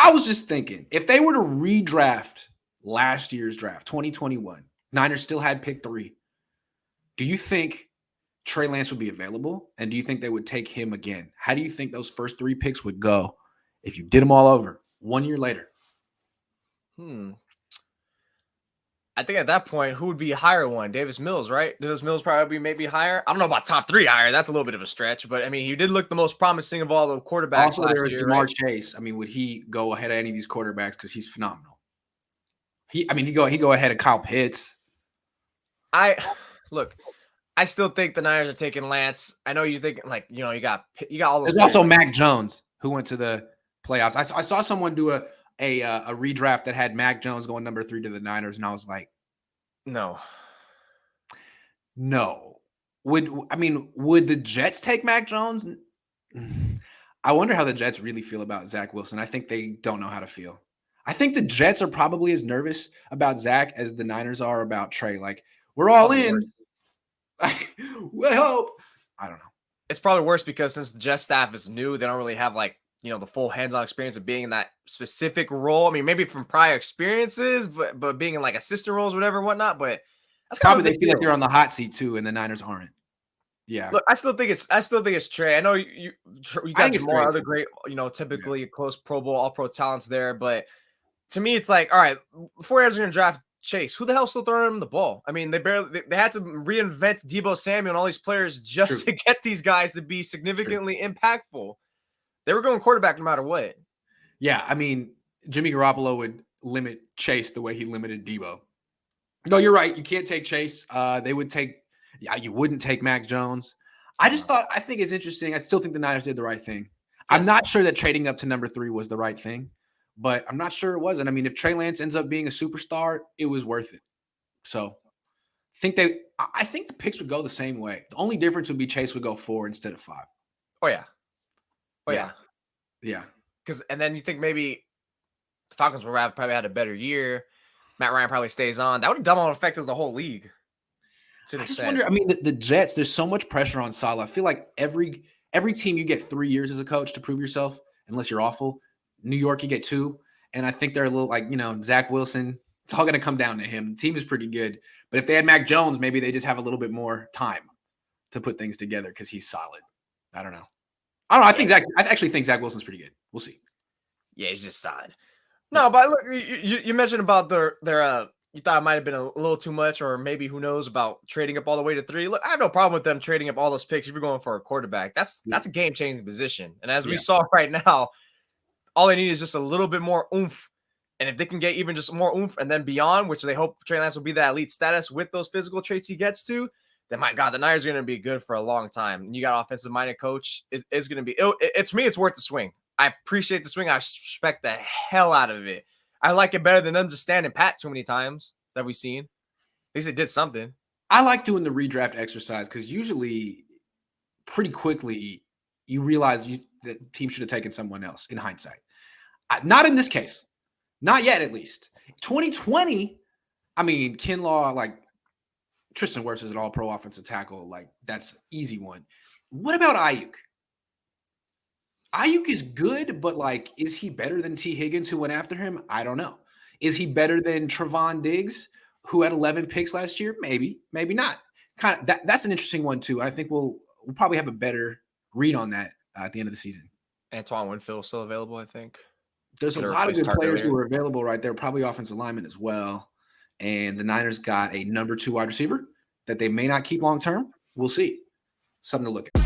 I was just thinking, if they were to redraft last year's draft, 2021, Niners still had pick 3. Do you think Trey Lance would be available? And do you think they would take him again? How do you think those first 3 picks would go if you did them all over 1 year later? I think at that point, who would be higher one? Davis Mills, right? Davis Mills probably maybe higher. I don't know about top 3 higher. That's a little bit of a stretch, but I mean, he did look the most promising of all the quarterbacks Also, last there was year. Jamar Right? Chase. I mean, would he go ahead of any of these quarterbacks because he's phenomenal? He go ahead of Kyle Pitts. I still think the Niners are taking Lance. I know you think like you got all those. There's also Mac Jones who went to the playoffs. I saw someone do a redraft that had Mac Jones going number 3 to the Niners, and I was like, no. Would the Jets take Mac Jones? I wonder how the Jets really feel about Zach Wilson. I think they don't know how to feel. I think the Jets are probably as nervous about Zach as the Niners are about Trey. Like, we're all in. We'll help. I don't know. It's probably worse because since the Jets staff is new, they don't really have like, the full hands-on experience of being in that specific role. I mean, maybe from prior experiences, but being in like assistant roles, whatever, whatnot. But that's probably they feel like they're on the hot seat too, and the Niners aren't. Yeah. Look, I still think it's Trey. I know you got more other great, typically close Pro Bowl, All-Pro talents there, but to me, it's like, all right, 49ers are going to draft Chase. Who the hell's still throwing him the ball? I mean, they had to reinvent Deebo Samuel and all these players just to get these guys to be significantly impactful. They were going quarterback no matter what. Yeah, I mean, Jimmy Garoppolo would limit Chase the way he limited Deebo. No, you're right. You can't take Chase. They would take. Yeah, you wouldn't take Mac Jones. I think it's interesting. I still think the Niners did the right thing. Yes. I'm not sure that trading up to number 3 was the right thing, but I'm not sure it wasn't. I mean, if Trey Lance ends up being a superstar, it was worth it. So I think the picks would go the same way. The only difference would be Chase would go 4 instead of 5. Oh, yeah. Yeah. And then you think maybe the Falcons would have probably had a better year. Matt Ryan probably stays on. That would have double affected the whole league. I just wonder. I mean, the Jets. There's so much pressure on Saleh. I feel like every team you get 3 years as a coach to prove yourself, unless you're awful. New York, you get 2, and I think they're a little like Zach Wilson. It's all going to come down to him. The team is pretty good, but if they had Mac Jones, maybe they just have a little bit more time to put things together because he's solid. I don't know. I actually think Zach Wilson's pretty good. We'll see. Yeah, he's just solid. No, but look, you mentioned about their you thought it might have been a little too much, or maybe who knows about trading up all the way to 3. Look, I have no problem with them trading up all those picks if you're going for a quarterback. That's a game-changing position. And as we saw right now, all they need is just a little bit more oomph. And if they can get even just more oomph and then beyond, which they hope Trey Lance will be that elite status with those physical traits he gets to, then my God, the Niners are going to be good for a long time. And you got offensive-minded coach. It's going to be to me, it's worth the swing. I appreciate the swing. I respect the hell out of it. I like it better than them just standing pat too many times that we've seen. At least it did something. I like doing the redraft exercise because usually pretty quickly you realize that the team should have taken someone else in hindsight. Not in this case. Not yet, at least. 2020, I mean, Kinlaw, like Tristan Wirfs is an all-pro offensive tackle. Like, that's an easy one. What about Ayuk? Ayuk is good, but like, is he better than T. Higgins, who went after him? I don't know. Is he better than Trevon Diggs, who had 11 picks last year? Maybe, maybe not. That's an interesting one too. I think we'll probably have a better read on that at the end of the season. Antoine Winfield still available, I think. There's a lot of good players who are available right there, probably offensive linemen as well. And the Niners got a number 2 wide receiver that they may not keep long term. We'll see. Something to look at.